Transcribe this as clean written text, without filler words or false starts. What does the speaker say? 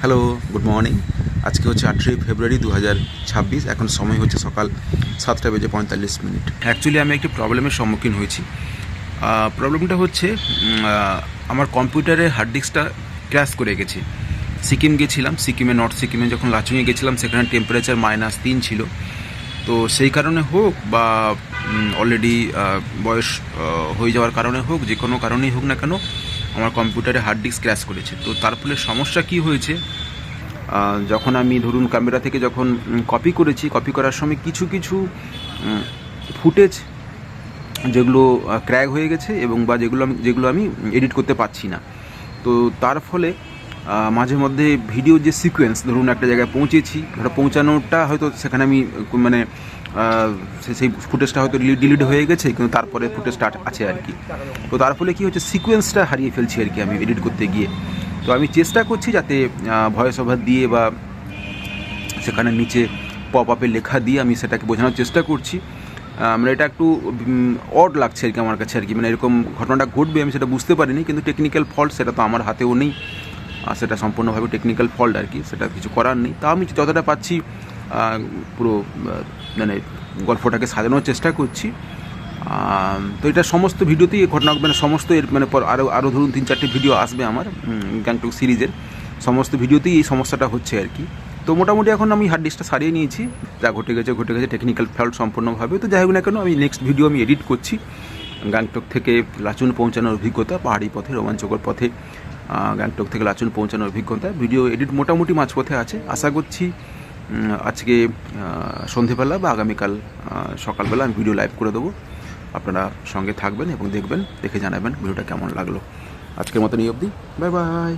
Hello, good morning. আজকে হচ্ছে 8ই ফেব্রুয়ারি 2026। এখন সময় হচ্ছে সকাল 7:45। অ্যাকচুয়ালি আমি একটি প্রবলেমের সম্মুখীন হয়েছি। প্রবলেমটা হচ্ছে আমার কম্পিউটারের হার্ড ডিস্কটা ক্র্যাশ করে গেছে। সিকিম গেছিলাম, নর্থ সিকিমে যখন লাচুংয়ে গেছিলাম সেখানে টেম্পারেচার -3 ছিল। তো সেই কারণে হোক বা অলরেডি বয়স হয়ে যাওয়ার কারণে হোক, যে কোনো কারণেই হোক না কেন, আমার কম্পিউটারে হার্ড ডিস্ক ক্র্যাশ করেছে। তো তার ফলে সমস্যা কী হয়েছে, যখন আমি ধরুন ক্যামেরা থেকে যখন কপি করার সময় কিছু ফুটেজ যেগুলো ক্র্যাক হয়ে গেছে এবং বা যেগুলো আমি এডিট করতে পারছি না। তো তার ফলে মাঝে মধ্যে ভিডিও যে সিকোয়েন্স, ধরুন একটা জায়গায় পৌঁছেছি, পৌঁছানোটা হয়তো সেখানে আমি মানে সেই ফুটেজটা হয়তো ডিলিট হয়ে গেছে, কিন্তু তারপরে ফুটেজটা আছে আর কি। তো তার ফলে কী হচ্ছে, সিকোয়েন্সটা হারিয়ে ফেলছি আর কি আমি এডিট করতে গিয়ে। তো আমি চেষ্টা করছি যাতে ভয়েস ওভার দিয়ে বা সেখানে নিচে পপ আপে লেখা দিয়ে আমি সেটাকে বোঝানোর চেষ্টা করছি। মানে এটা একটু অড লাগছে আর কি আমার কাছে আর কি, মানে এরকম ঘটনাটা ঘটবে আমি সেটা বুঝতে পারিনি, কিন্তু টেকনিক্যাল ফল্ট সেটা তো আমার হাতেও নেই, সেটা সম্পূর্ণভাবে টেকনিক্যাল ফল্ট আর কি, সেটা কিছু করার নেই। তা আমি যতটা পাচ্ছি পুরো মানে গল্পটাকে সাজানোর চেষ্টা করছি। তো এটা সমস্ত ভিডিওতেই এই ঘটনা, মানে সমস্ত এর মানে আরও ধরুন 3-4টি ভিডিও আসবে আমার গ্যাংটক সিরিজের, সমস্ত ভিডিওতেই এই সমস্যাটা হচ্ছে আর কি। তো মোটামুটি এখন আমি হার্ড ডিস্কটা সারিয়ে নিয়েছি, যা ঘটে গেছে টেকনিক্যাল ফল্ট সম্পূর্ণভাবে। তো যাই হোক না কেন, আমি নেক্সট ভিডিও আমি এডিট করছি গ্যাংটক থেকে লাচুং পৌঁছানোর অভিজ্ঞতা, পাহাড়ি পথে, রোমাঞ্চকর পথে গ্যাংটক থেকে লাচুং পৌঁছানোর অভিজ্ঞতা। ভিডিও এডিট মোটামুটি মাঝপথে আছে। আশা করছি আজকে সন্ধেবেলা বা আগামীকাল সকালবেলা আমি ভিডিও লাইভ করে দেবো। আপনারা সঙ্গে থাকবেন এবং দেখবেন, দেখে জানাবেন ভিডিওটা কেমন লাগলো। আজকের মতন এই অবধি, বাই বাই।